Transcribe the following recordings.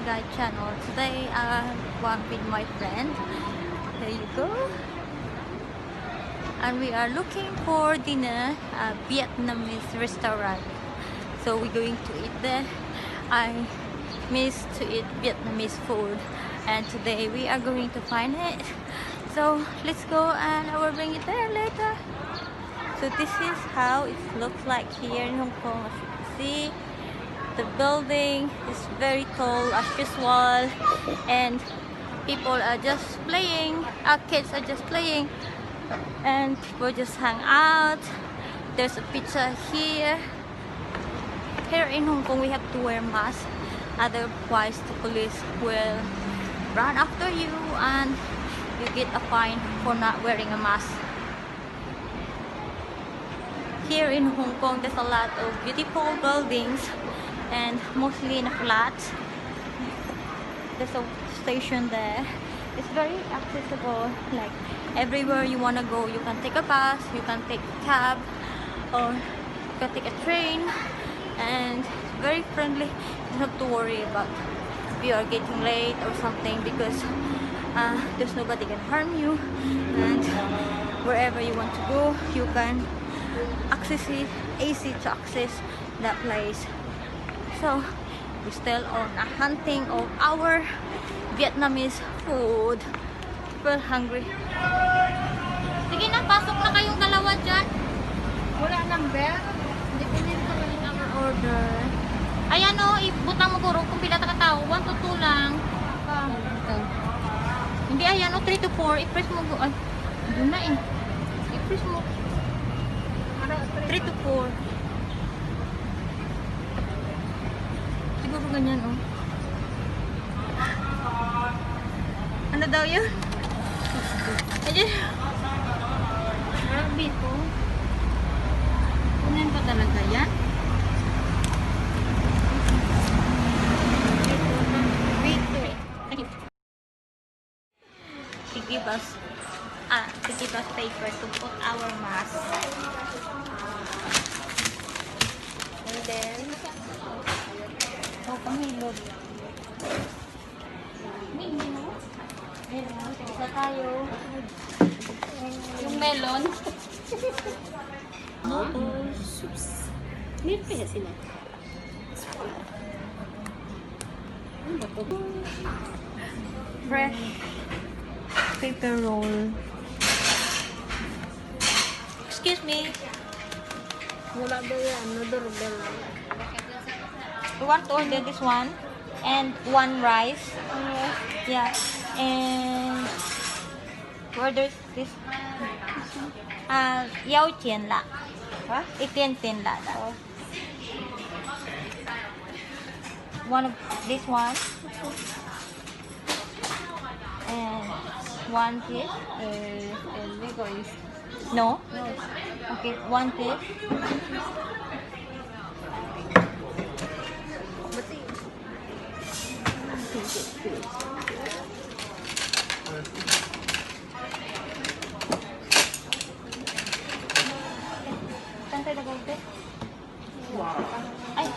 guide channel. Today I walk with my friend. There you go. And we are looking for dinner at Vietnamese restaurant. So we're going to eat there. I miss to eat Vietnamese food, and today we are going to find it. So let's go and I will bring it there later. So this is how it looks like here in Hong Kong. As you can see, the building is very tall as usual, and people are just playing. Our kids are just playing, and people just hang out. There's a pizza here. Here in Hong Kong, we have to wear masks. Otherwise, the police will run after you, and you get a fine for not wearing a mask. Here in Hong Kong, there's a lot of beautiful buildings, and mostly in a flat. There's a station there. It's very accessible. Like everywhere you wanna go, you can take a bus, you can take a cab, or you can take a train, and it's very friendly. You don't have to worry about if you are getting late or something, because there's nobody can harm you, and wherever you want to go, you can access it, easy to access that place. So we're still on a hunting of our Vietnamese food. Super hungry. Sige na, pasok na kayong dalawa dyan. Wala number. Hindi ko nito lang our order. Ayan o, ibutang mo guro kung pila ka tao. 1 to 2 lang. Hindi, ayan o, 3 to 4. I-press mo. Ay, doon na eh. I-press mo. 3 to 4. Siguro ganyan o. Ano daw yun? Ayan. Grabe ito. Kunin pa talaga yan. To give us paper to put our mask. And then, pamilog. Melon, isa tayo. Yung melon. Soups. Meron pa yan sila. Ano ba ito? Fresh paper roll. Excuse me. Wala ba yan? Nadorobel lang. We want to order this one and one rice. Yeah. And order this. Yao Tian La. Ha? Itian Tin La. One of this one. And one this. El Lego is... No? No. Okay, one this. Saan tayo nag-order? Ay!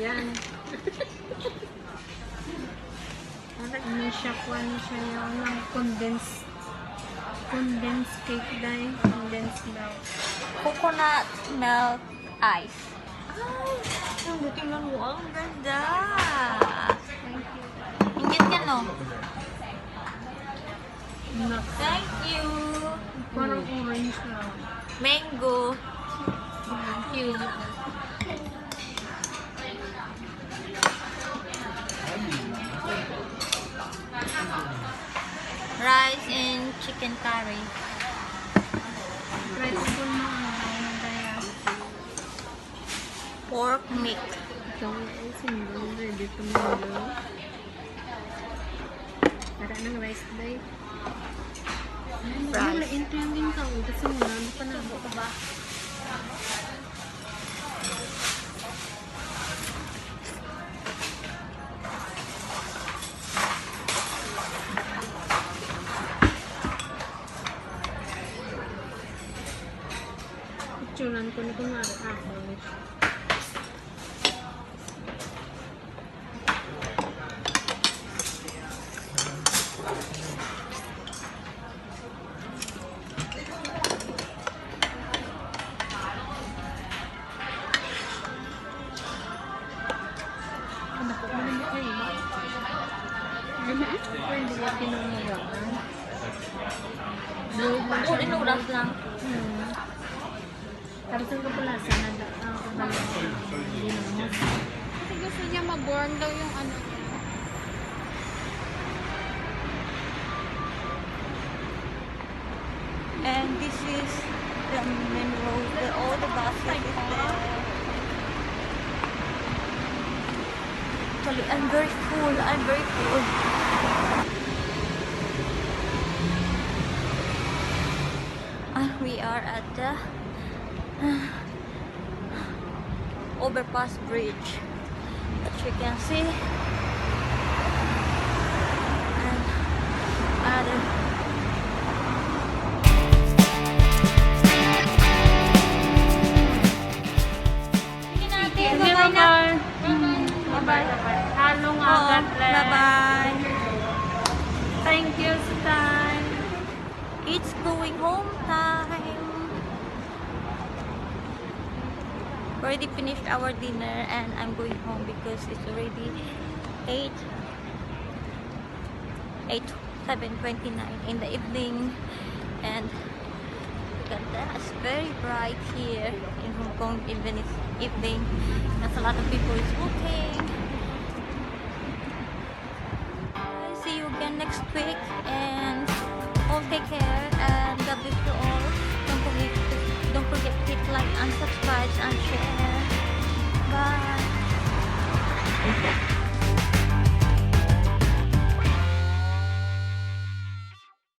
Yan. May shakwan siya yung condensed cake dahil. Condensed milk. Coconut milk ice. Ay! Ang buti lang mo. Ang ganda! Thank you. Ingit yan, no? Nut. Thank you! Parang orange lang. Mango. Thank you. Rice and chicken curry. Try to pull mo ang daya. Pork meat. Ito ay single. Ready to mingle. Para ng rice day. Rice. Wala intending ka. Kasi wala pa na ako ba? picturean ko ni kunwari ako. Ano po, hindi kayo ba? Hindi ka pinungulangan. Oh, inuras lang. Tapos yung kapulasan na ang kabalasan. Kasi gusto niya ma-burn daw yung ano niya. And this is the main road. All the buses is there. Actually, I'm very full. I'm very full. We are at the overpass bridge, as you can see, and other. Bye-bye. Halong agad lang. Bye-bye. Thank you sa time. It's going home time. Already finished our dinner and I'm going home because it's already 7:29 in the evening, and look at that, it's very bright here in Hong Kong even it's evening. There's a lot of people is walking. See you again next week, and all take care and God bless you all. Don't forget to hit like and subscribe and share. Bye.